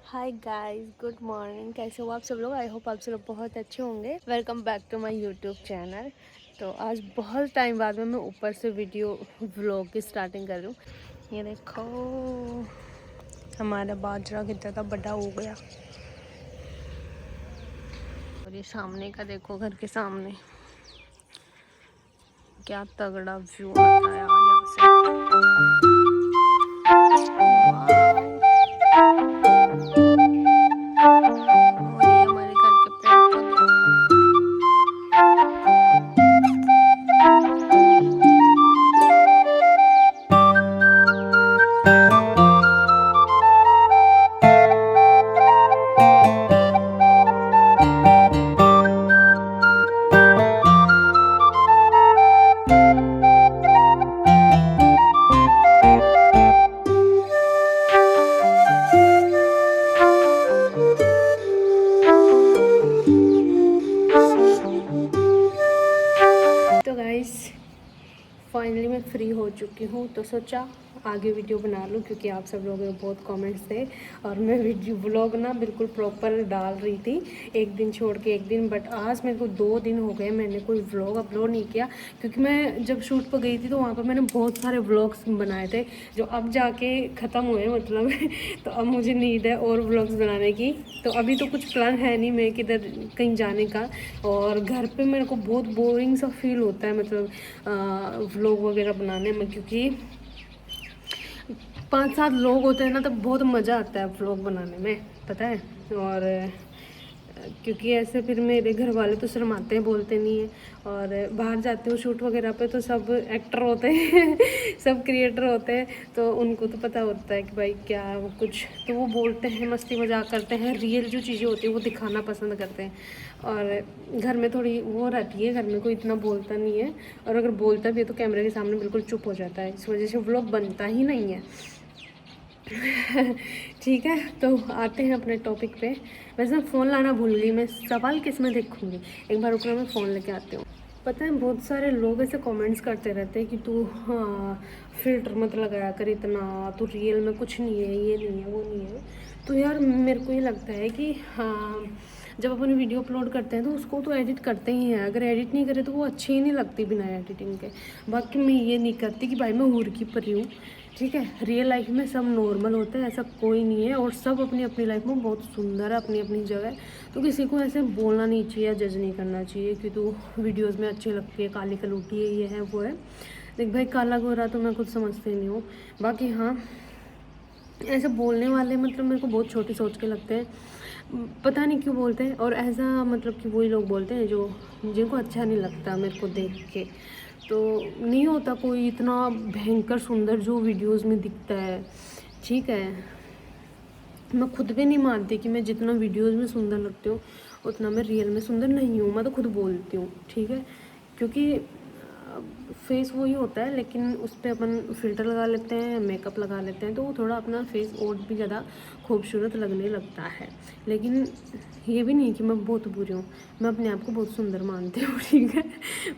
Hi guys, good morning. कैसे हो आप सब लोग? आई होप आप सब लोग बहुत अच्छे होंगे। Welcome back to my YouTube channel. तो आज बहुत टाइम बाद में मैं ऊपर से वीडियो व्लॉग की स्टार्टिंग कर रही हूँ। ये देखो हमारा बाजरा कितना था बड़ा हो गया। और ये सामने का देखो, घर के सामने क्या तगड़ा व्यू आता है यहाँ से। और ये हमारे घर के पेड़ तो गाइस फाइनली मैं फ्री हो चुकी हूँ, तो सोचा आगे वीडियो बना लूँ क्योंकि आप सब लोगों के बहुत कमेंट्स थे। और मैं वीडियो व्लॉग ना बिल्कुल प्रॉपर डाल रही थी, एक दिन छोड़ के एक दिन। बट आज मेरे को 2 दिन हो गए मैंने कोई व्लॉग अपलोड नहीं किया, क्योंकि मैं जब शूट पर गई थी तो वहाँ पर मैंने बहुत सारे व्लॉग्स बनाए थे जो अब जाके ख़त्म हुए मतलब तो अब मुझे नीड है और व्लॉग्स बनाने की। तो अभी तो कुछ प्लान है नहीं मैं किधर कहीं जाने का। और घर पे मेरे को बहुत बोरिंग सा फील होता है मतलब व्लॉग वगैरह बनाने में, क्योंकि 5-7 लोग होते हैं ना तब बहुत मज़ा आता है व्लॉग बनाने में, पता है। और क्योंकि ऐसे फिर मेरे घर वाले तो शर्माते हैं, बोलते नहीं हैं। और बाहर जाते हो शूट वगैरह पे तो सब एक्टर होते हैं सब क्रिएटर होते हैं, तो उनको तो पता होता है कि भाई क्या वो कुछ, तो वो बोलते हैं, मस्ती मजाक करते हैं, रियल जो चीज़ें होती हैं वो दिखाना पसंद करते हैं। और घर में थोड़ी वो रहती है, घर में कोई इतना बोलता नहीं है। और अगर बोलता भी है तो कैमरे के सामने बिल्कुल चुप हो जाता है, इस वजह से व्लॉग बनता ही नहीं है ठीक है, तो आते हैं अपने टॉपिक पे। वैसे मैं फ़ोन लाना भूल गई, मैं सवाल किस में देखूंगी। एक बार रुकना, मैं फ़ोन लेके आती हूँ। पता है बहुत सारे लोग ऐसे कमेंट्स करते रहते हैं कि तू हाँ फ़िल्टर मत लगाया कर इतना, तू रियल में कुछ नहीं है, ये नहीं है, वो नहीं है। तो यार मेरे को ये लगता है कि हाँ, जब अपन वीडियो अपलोड करते हैं तो उसको तो एडिट करते ही हैं। अगर एडिट नहीं करे तो वो अच्छी ही नहीं लगती बिना एडिटिंग के। बाकी मैं ये नहीं करती कि भाई मैं हूर की परी हूँ, ठीक है। रियल लाइफ में सब नॉर्मल होते हैं, ऐसा कोई नहीं है। और सब अपनी अपनी लाइफ में बहुत सुंदर है अपनी अपनी जगह। तो किसी को ऐसे बोलना नहीं चाहिए, जज नहीं करना चाहिए कि तू वीडियोस में अच्छी लगती है, काली कलूटी है, ये है वो है। देख भाई, काला गोरा तो मैं कुछ समझती नहीं हूँ। बाकी हाँ, ऐसे बोलने वाले मतलब मेरे को बहुत छोटी सोच के लगते हैं, पता नहीं क्यों बोलते हैं। और ऐसा मतलब कि वही लोग बोलते हैं जो जिनको अच्छा नहीं लगता मेरे को देख के। तो नहीं होता कोई इतना भयंकर सुंदर जो वीडियोस में दिखता है, ठीक है। मैं खुद भी नहीं मानती कि मैं जितना वीडियोस में सुंदर लगती हूँ उतना मैं रियल में सुंदर नहीं हूँ। मैं तो खुद बोलती हूँ, ठीक है। क्योंकि फेस वही होता है, लेकिन उस पर अपन फ़िल्टर लगा लेते हैं, मेकअप लगा लेते हैं, तो वो थोड़ा अपना फेस और भी ज़्यादा खूबसूरत लगने लगता है। लेकिन ये भी नहीं कि मैं बहुत बुरी हूँ, मैं अपने आप को बहुत सुंदर मानती हूँ, ठीक है।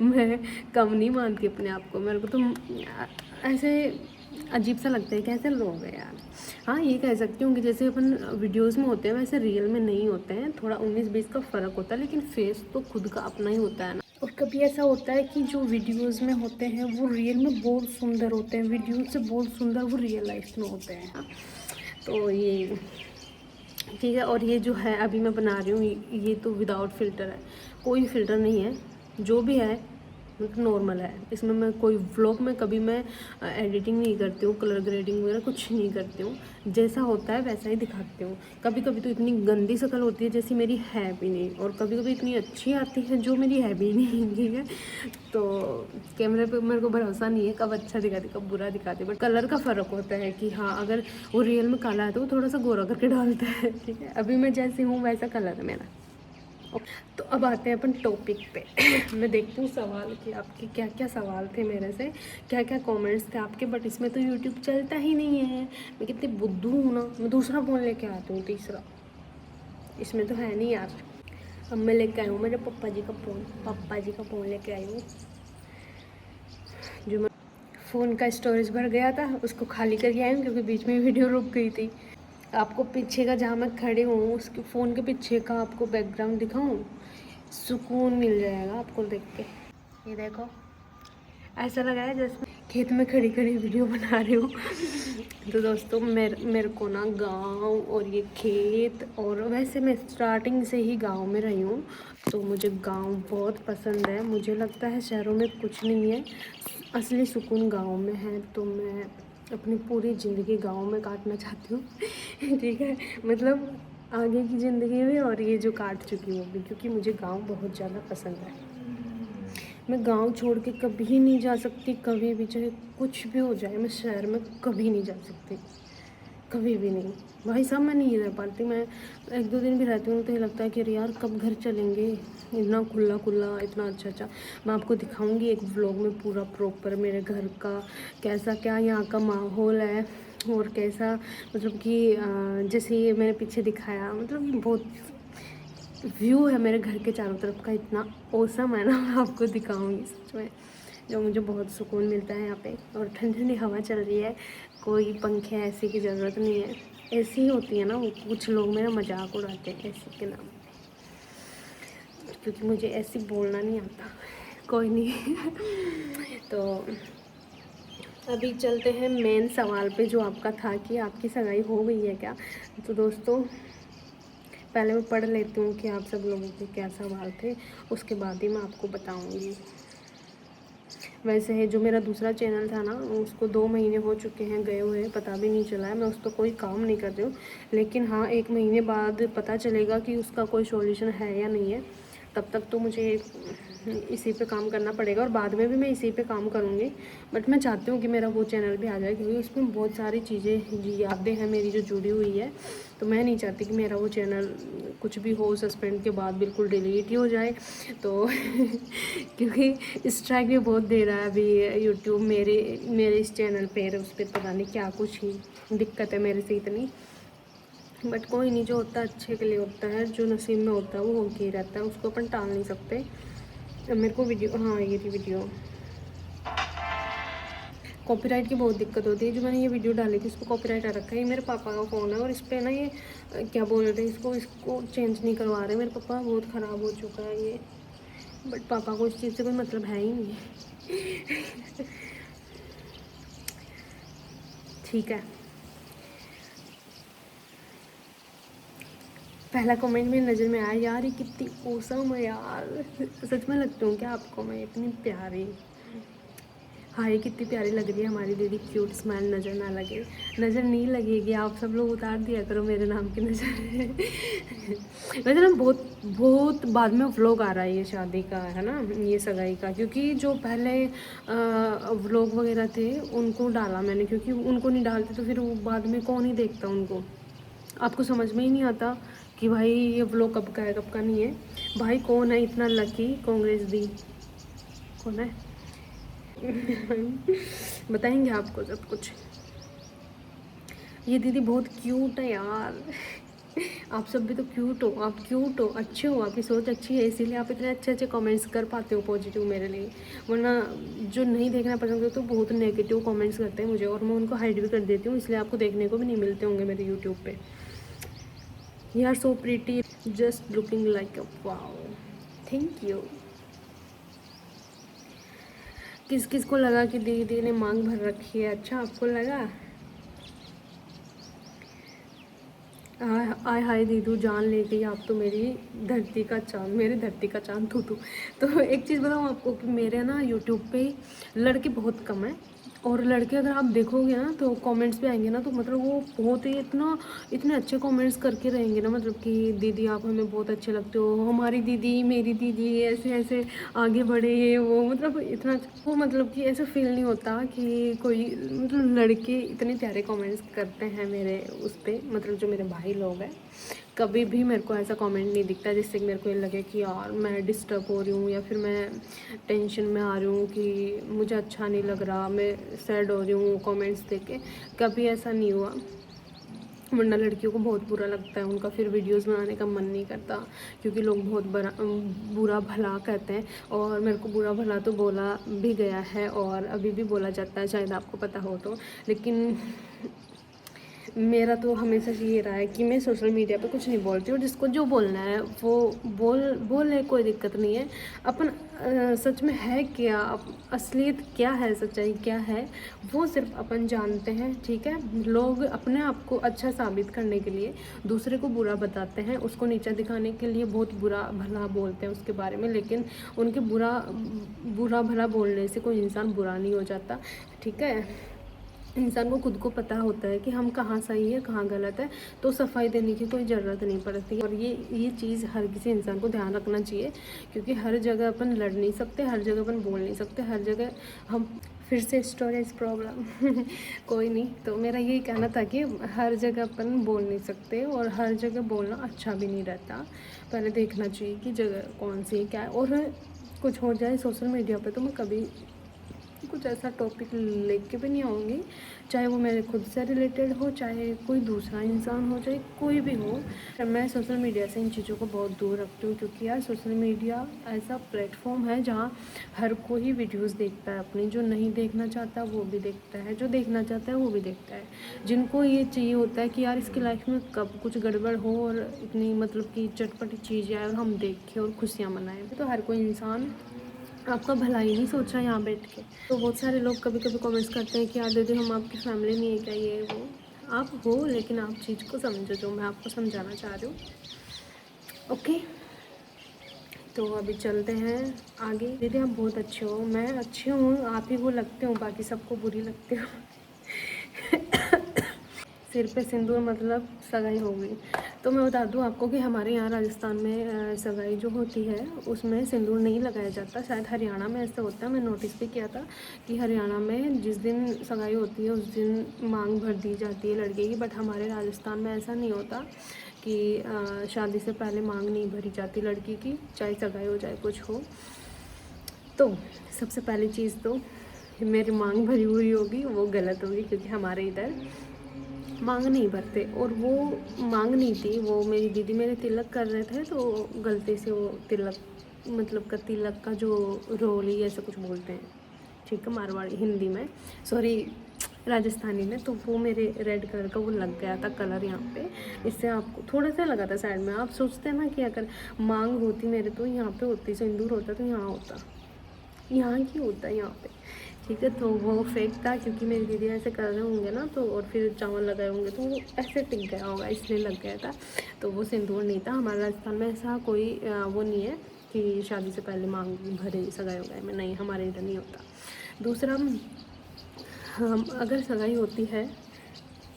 मैं कम नहीं मानती अपने आप को। मेरे को तो ऐसे अजीब सा लगता है, कैसे लोग हैं यार। हाँ ये कह सकती हूँ कि जैसे अपन वीडियोस में होते हैं वैसे रियल में नहीं होते हैं, थोड़ा 19-20 का फ़र्क होता है, लेकिन फेस तो खुद का अपना ही होता है ना। और कभी ऐसा होता है कि जो वीडियोस में होते हैं वो रियल में बहुत सुंदर होते हैं, वीडियो से बहुत सुंदर वो रियल लाइफ में होते हैं। तो ये ठीक है। और ये जो है अभी मैं बना रही हूँ ये तो विदाउट फ़िल्टर है, कोई फ़िल्टर नहीं है। जो भी है नॉर्मल है। इसमें मैं कोई व्लॉग में कभी मैं एडिटिंग नहीं करती हूँ, कलर ग्रेडिंग वगैरह कुछ नहीं करती हूँ। जैसा होता है वैसा ही दिखाती हूँ। कभी कभी तो इतनी गंदी शक्ल होती है जैसी मेरी है भी नहीं, और कभी कभी इतनी अच्छी आती है जो मेरी है भी नहीं, ठीक है। तो कैमरे पे मेरे को भरोसा नहीं है कब अच्छा दिखाती कब बुरा दिखाती, बट कलर का फ़र्क होता है कि हाँ अगर वो रियल में काला है तो वो थोड़ा सा गोरा करके डालता है, ठीक है। अभी मैं जैसी हूँ वैसा कलर है मेरा। तो अब आते हैं अपन टॉपिक पे मैं देखती हूँ सवाल कि आपके क्या क्या सवाल थे मेरे से, क्या क्या कमेंट्स थे आपके। बट इसमें तो यूट्यूब चलता ही नहीं है, मैं कितनी बुद्धू हूँ ना। मैं दूसरा फ़ोन लेके आती हूँ, तीसरा। इसमें तो है नहीं यार। अब मैं लेके आई हूँ मेरे पापा जी का फ़ोन, पापा जी का फ़ोन लेके आई हूँ। जो मैं फ़ोन का स्टोरेज भर गया था उसको खाली करके आई हूँ, क्योंकि बीच में वीडियो रुक गई थी। आपको पीछे का जहाँ मैं खड़ी हूँ उसके फ़ोन के पीछे का आपको बैकग्राउंड दिखाऊँ, सुकून मिल जाएगा आपको देख के। ये देखो, ऐसा लगा है जैसे खेत में खड़ी खड़ी वीडियो बना रही हूँ। तो दोस्तों मेरे को ना गांव और ये खेत, और वैसे मैं स्टार्टिंग से ही गांव में रही हूँ, तो मुझे गांव बहुत पसंद है। मुझे लगता है शहरों में कुछ नहीं है, असली सुकून गांव में है। तो मैं अपनी पूरी ज़िंदगी गांव में काटना चाहती हूँ। ठीक है, मतलब आगे की ज़िंदगी में और ये जो काट चुकी हूँ भी, क्योंकि मुझे गांव बहुत ज़्यादा पसंद है। मैं गांव छोड़ के कभी नहीं जा सकती, कभी भी, चाहे कुछ भी हो जाए। मैं शहर में कभी नहीं जा सकती, कभी भी नहीं। भाई साहब मैं नहीं रह पाती। मैं 1-2 दिन भी रहती हूँ तो ये लगता है कि अरे यार कब घर चलेंगे, इतना खुला खुला, इतना अच्छा अच्छा। मैं आपको दिखाऊंगी एक व्लॉग में पूरा प्रॉपर मेरे घर का कैसा क्या यहाँ का माहौल है, और कैसा मतलब कि जैसे ये मैंने पीछे दिखाया, मतलब बहुत व्यू है मेरे घर के चारों तरफ का, इतना औसम है ना। मैं आपको दिखाऊंगी सच में, जो मुझे बहुत सुकून मिलता है यहाँ पे। और ठंडी ठंडी हवा चल रही है, कोई पंखे ऐसी की ज़रूरत नहीं है। ऐसी ही होती है ना, वो कुछ लोग मेरा मजाक उड़ाते हैं ऐसी के नाम पे, क्योंकि मुझे ऐसी बोलना नहीं आता। कोई नहीं। तो अभी चलते हैं मेन सवाल पे, जो आपका था कि आपकी सगाई हो गई है क्या। तो दोस्तों पहले मैं पढ़ लेती हूँ कि आप सब लोगों के क्या सवाल थे, उसके बाद ही मैं आपको बताऊँगी। वैसे है जो मेरा दूसरा चैनल था ना, उसको 2 महीने हो चुके हैं गए हुए, पता भी नहीं चला है। मैं उस पर कोई काम नहीं कर रही हूँ, लेकिन हाँ 1 महीने बाद पता चलेगा कि उसका कोई सॉल्यूशन है या नहीं है। तब तक तो मुझे इसी पे काम करना पड़ेगा, और बाद में भी मैं इसी पे काम करूँगी। बट मैं चाहती हूँ कि मेरा वो चैनल भी आ जाए, क्योंकि उसमें बहुत सारी चीज़ें यादें हैं मेरी जो जुड़ी हुई है। तो मैं नहीं चाहती कि मेरा वो चैनल कुछ भी हो सस्पेंड के बाद बिल्कुल डिलीट ही हो जाए। तो क्योंकि स्ट्राइक भी बहुत दे रहा है अभी यूट्यूब मेरे इस चैनल पर, उस पर पता नहीं क्या कुछ ही दिक्कत है मेरे से इतनी। बट कोई नहीं, जो होता है अच्छे के लिए होता है, जो नसीब में होता है वो हो के ही रहता है, उसको अपन टाल नहीं सकते। अब मेरे को वीडियो, हाँ ये थी वीडियो, कॉपीराइट की बहुत दिक्कत होती है। जो मैंने ये वीडियो डाली थी उसको कॉपीराइट आ रखा है। ये मेरे पापा का फ़ोन है, और इस पर ना ये क्या बोल रहे हैं, इसको चेंज नहीं करवा रहे। मेरे पापा बहुत ख़राब हो चुका है ये, बट पापा को इस चीज़ से कोई मतलब है ही नहीं। ठीक है, पहला कमेंट मेरी नज़र में आया, यार ये कितनी औसम है यार, सच में लगती हूँ क्या आपको मैं इतनी प्यारी। हाँ ये कितनी प्यारी लग रही है हमारी दीदी, क्यूट स्माइल, नज़र ना लगे। नज़र नहीं लगेगी, आप सब लोग उतार दिया करो मेरे नाम की नज़र। वैसे ना बहुत बहुत बाद में व्लॉग आ रहा है ये शादी का, है ना, ये सगाई का, क्योंकि जो पहले व्लॉग वगैरह थे उनको डाला मैंने, क्योंकि उनको नहीं डालते तो फिर वो बाद में कौन ही देखता उनको। आपको समझ में ही नहीं आता कि भाई ये व्लॉग कब का है कब का नहीं है। भाई कौन है इतना लकी, कांग्रेस दी कौन है। बताएंगे आपको सब कुछ। ये दीदी बहुत क्यूट है यार। आप सब भी तो क्यूट हो, आप क्यूट हो, अच्छे हो, आपकी सोच अच्छी है, इसीलिए आप इतने अच्छे अच्छे कमेंट्स कर पाते हो पॉजिटिव मेरे लिए। वरना जो नहीं देखना पसंद करते तो बहुत नेगेटिव कमेंट्स करते हैं मुझे, और मैं उनको हाइड भी कर देती हूँ, इसलिए आपको देखने को भी नहीं मिलते होंगे मेरे यूट्यूब पे। You are so pretty, just looking like a wow, thank you. किस किस को लगा कि दीदी ने मांग भर रखी है, अच्छा आपको लगा। आय हाय दीदू जान ले गई आप तो मेरी धरती का चांद, मेरी धरती का चांद तू तू। तो एक चीज़ बताऊँ आपको कि मेरे ना यूट्यूब पे लड़के बहुत कम हैं, और लड़के अगर आप देखोगे ना तो कमेंट्स पे आएंगे ना, तो मतलब वो बहुत ही इतने अच्छे कमेंट्स करके रहेंगे ना, मतलब कि दीदी आप हमें बहुत अच्छे लगते हो, हमारी दीदी, मेरी दीदी, ऐसे ऐसे आगे बढ़े, ये वो, मतलब इतना वो, मतलब कि ऐसा फील नहीं होता कि कोई, मतलब लड़के इतने प्यारे कमेंट्स करते हैं मेरे उस पर, मतलब जो मेरे भाई लोग हैं। कभी भी मेरे को ऐसा कमेंट नहीं दिखता जिससे कि मेरे को ये लगे कि यार मैं डिस्टर्ब हो रही हूँ, या फिर मैं टेंशन में आ रही हूँ कि मुझे अच्छा नहीं लग रहा, मैं सैड हो रही हूँ कमेंट्स देख के। कभी ऐसा नहीं हुआ, वरना लड़कियों को बहुत बुरा लगता है, उनका फिर वीडियोस बनाने का मन नहीं करता, क्योंकि लोग बहुत बुरा भला कहते हैं। और मेरे को बुरा भला तो बोला भी गया है, और अभी भी बोला जाता है, शायद आपको पता हो तो। लेकिन मेरा तो हमेशा से ये रहा है कि मैं सोशल मीडिया पे कुछ नहीं बोलती, और जिसको जो बोलना है वो बोले, कोई दिक्कत नहीं है। अपन सच में है क्या, असलियत क्या है, सच्चाई क्या है, वो सिर्फ अपन जानते हैं, ठीक है। लोग अपने आप को अच्छा साबित करने के लिए दूसरे को बुरा बताते हैं, उसको नीचा दिखाने के लिए बहुत बुरा भला बोलते हैं उसके बारे में, लेकिन उनके बुरा भला बोलने से कोई इंसान बुरा नहीं हो जाता, ठीक है। इंसान को खुद को पता होता है कि हम कहाँ सही है कहाँ गलत है, तो सफाई देने की कोई ज़रूरत नहीं पड़ती। और ये चीज़ हर किसी इंसान को ध्यान रखना चाहिए, क्योंकि हर जगह अपन लड़ नहीं सकते, हर जगह अपन बोल नहीं सकते, हर जगह हम फिर से स्टोरेज प्रॉब्लम कोई नहीं। तो मेरा यही कहना था कि हर जगह अपन बोल नहीं सकते, और हर जगह बोलना अच्छा भी नहीं रहता। पहले देखना चाहिए कि जगह कौन सी है, क्या है। और कुछ हो जाए सोशल मीडिया पे तो मैं कभी कुछ ऐसा टॉपिक लेके भी नहीं आऊँगी, चाहे वो मेरे खुद से रिलेटेड हो, चाहे कोई दूसरा इंसान हो, चाहे कोई भी हो। मैं सोशल मीडिया से इन चीज़ों को बहुत दूर रखती हूँ, क्योंकि यार सोशल मीडिया ऐसा प्लेटफॉर्म है जहाँ हर कोई वीडियोस देखता है अपनी, जो नहीं देखना चाहता वो भी देखता है, जो देखना चाहता है वो भी देखता है। जिनको ये चाहिए होता है कि यार इसकी लाइफ में कब कुछ गड़बड़ हो और इतनी मतलब कि चटपटी चीज़ आए और हम देखें और खुशियाँ मनाएं, तो हर कोई इंसान आपका भला ही नहीं सोच रहा यहाँ बैठ के। तो बहुत सारे लोग कभी कभी कमेंट्स करते हैं कि यार दीदी हम आपकी फैमिली नहीं है क्या, ये वो। आप हो, लेकिन आप चीज़ को समझो जो मैं आपको समझाना चाह रही हूँ, ओके। तो अभी चलते हैं आगे। दीदी आप बहुत अच्छे हो, मैं अच्छी हूँ, आप ही वो लगते हो, बाकी सबको बुरी लगते हो सिर पे सिंदूर मतलब सगाई हो गई। तो मैं बता दूं आपको कि हमारे यहाँ राजस्थान में सगाई जो होती है उसमें सिंदूर नहीं लगाया जाता। शायद हरियाणा में ऐसा होता है, मैं नोटिस भी किया था कि हरियाणा में जिस दिन सगाई होती है उस दिन मांग भर दी जाती है लड़के की। बट हमारे राजस्थान में ऐसा नहीं होता कि शादी से पहले मांग नहीं भरी जाती लड़की की, चाहे सगाई हो चाहे कुछ हो। तो सबसे पहली चीज़ तो मेरी मांग भरी हुई होगी वो गलत होगी, क्योंकि हमारे इधर मांग नहीं भरते। और वो मांग नहीं थी, वो मेरी दीदी मेरे तिलक कर रहे थे, तो गलती से वो तिलक मतलब का तिलक का जो रोली ऐसा कुछ बोलते हैं, ठीक है, मारवाड़ी हिंदी में, सॉरी राजस्थानी में। तो वो मेरे रेड कलर का वो लग गया था कलर यहाँ पे, इससे आपको थोड़ा सा लगा था साइड में। आप सोचते हैं ना कि अगर मांग होती मेरे तो यहाँ पे होती, सिंदूर होता तो यहाँ होता, यहाँ की होता है यहाँ पे, ठीक है। तो वो फेक था, क्योंकि मेरी दीदी ऐसे कर रहे होंगे ना, तो और फिर चावल लगाए होंगे तो वो ऐसे टिक गया होगा, इसलिए लग गया था। तो वो सिंदूर नहीं था। हमारे राजस्थान में ऐसा कोई वो नहीं है कि शादी से पहले मांग भरे सगाई वगाई में, नहीं, हमारे इधर नहीं होता। दूसरा, हम अगर सगाई होती है,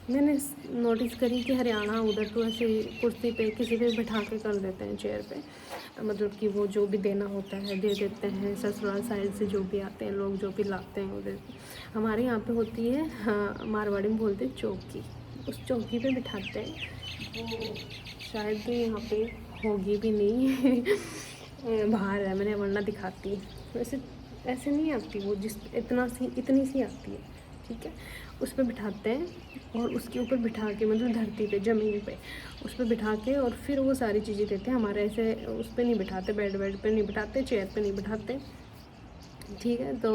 मैंने नोटिस करी कि हरियाणा उधर तो ऐसे कुर्सी पे किसी पे बिठा के कर देते हैं, चेयर पे, मतलब कि वो जो भी देना होता है दे देते हैं। ससुराल साइड से जो भी आते हैं लोग, जो भी लाते हैं उधर। हमारे यहाँ पे होती है, हाँ, मारवाड़ी में बोलते हैं चौकी, उस चौकी पे बिठाते हैं। वो शायद तो यहाँ पे होगी भी नहीं बाहर है, मैंने वरना दिखाती। वैसे ऐसे नहीं आती वो, इतनी सी आती है, ठीक है। उस पर बिठाते हैं और उसके ऊपर बिठा के, मतलब धरती पे, ज़मीन पे, उस पर बिठा के और फिर वो सारी चीज़ें देते हैं। हमारे ऐसे उस पर नहीं बिठाते, बेड पे नहीं बिठाते, चेयर पे नहीं बिठाते, ठीक है। तो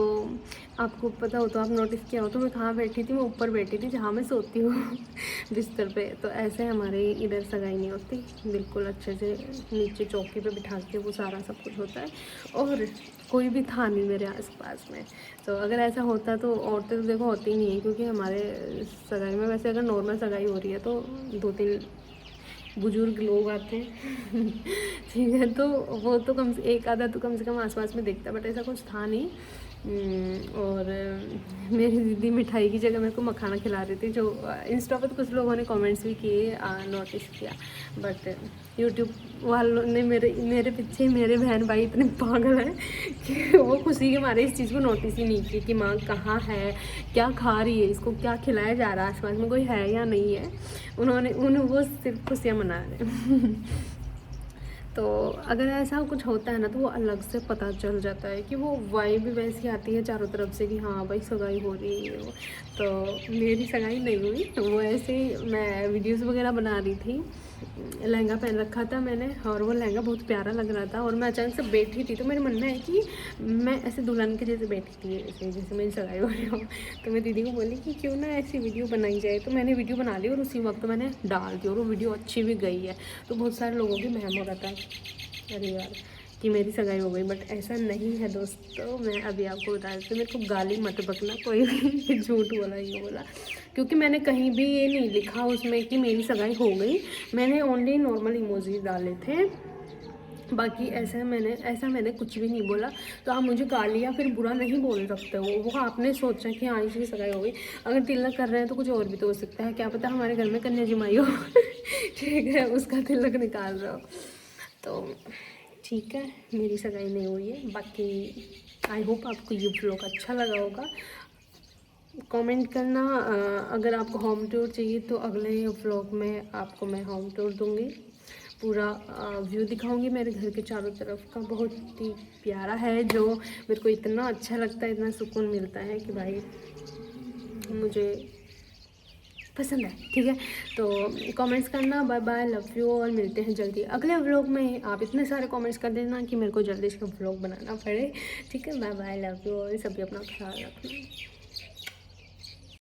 आपको पता हो तो आप नोटिस किया हो तो मैं कहाँ बैठी थी, मैं ऊपर बैठी थी जहाँ मैं सोती हूँ बिस्तर पे। तो ऐसे हमारे इधर सगाई नहीं होती, बिल्कुल अच्छे से नीचे चौकी पे बिठा के वो सारा सब कुछ होता है। और कोई भी था नहीं मेरे आसपास में, तो अगर ऐसा होता तो औरतें तो देखो होती ही नहीं है, क्योंकि हमारे सगाई में वैसे अगर नॉर्मल सगाई हो रही है तो 2-3 बुजुर्ग लोग आते हैं ठीक है। तो वो तो कम से एक आधा तो कम से कम आसपास में दिखता, बट ऐसा कुछ था नहीं। और मेरी दीदी मिठाई की जगह मेरे को मखाना खिला रही थी, जो इंस्टा पर तो कुछ लोगों ने कमेंट्स भी किए, नोटिस किया। बट यूट्यूब वालों ने मेरे पीछे मेरे बहन भाई इतने पागल हैं कि वो खुशी के मारे इस चीज़ को नोटिस ही नहीं की कि माँ कहाँ है, क्या खा रही है, इसको क्या खिलाया जा रहा है, आसपास में कोई है या नहीं है। वो सिर्फ खुशियाँ मना रहे हैं तो अगर ऐसा कुछ होता है ना तो वो अलग से पता चल जाता है कि वो वाइब भी वैसी आती है चारों तरफ से कि हाँ भाई सगाई हो रही है वो। तो मेरी सगाई नहीं हुई, वो ऐसे ही मैं वीडियोस वगैरह बना रही थी लहंगा पहन रखा था मैंने, और वो लहंगा बहुत प्यारा लग रहा था, और मैं अचानक से बैठी थी तो मेरे मन में है कि मैं ऐसे दुल्हन के जैसे बैठी थी, ऐसे जैसे मेरी सगाई हो रही हो। तो मैं दीदी को बोली कि क्यों ना ऐसी वीडियो बनाई जाए, तो मैंने वीडियो बना ली और उसी वक्त मैंने डाल दी, और वो वीडियो अच्छी भी गई है। तो बहुत सारे लोगों की महम हो रहा था, अरे यार कि मेरी सगाई हो गई, बट ऐसा नहीं है दोस्तों। मैं अभी आपको बता देती हूँ, मेरे को गाली मत बकना कोई भी झूठ बोला ये बोला, क्योंकि मैंने कहीं भी ये नहीं लिखा उसमें कि मेरी सगाई हो गई। मैंने ओनली नॉर्मल इमोजी डाले थे, बाकी ऐसा मैंने कुछ भी नहीं बोला। तो आप मुझे गाली या फिर बुरा नहीं बोल सकते हो, वो आपने सोचा कि हाँ इसकी सगाई हो गई। अगर तिलक कर रहे हैं तो कुछ और भी तो हो सकता है, क्या पता हमारे घर में कन्या जमाई हो ठीक है, उसका तिलक निकाल रहे हो। तो ठीक है, मेरी सगाई नहीं हुई है। बाकी आई होप आपको ये व्लॉग अच्छा लगा होगा। कमेंट करना, अगर आपको होम टूर चाहिए तो अगले व्लॉग में आपको मैं होम टूर दूंगी, पूरा व्यू दिखाऊंगी मेरे घर के चारों तरफ का। बहुत ही प्यारा है, जो मेरे को इतना अच्छा लगता है, इतना सुकून मिलता है कि भाई मुझे पसंद है। ठीक है, तो कमेंट्स करना। बाय बाय, लव यू, और मिलते हैं जल्दी अगले व्लॉग में। आप इतने सारे कमेंट्स कर देना कि मेरे को जल्दी इसका व्लॉग बनाना पड़े। ठीक है, बाय बाय, लव यू, और सभी अपना ख्याल रखना।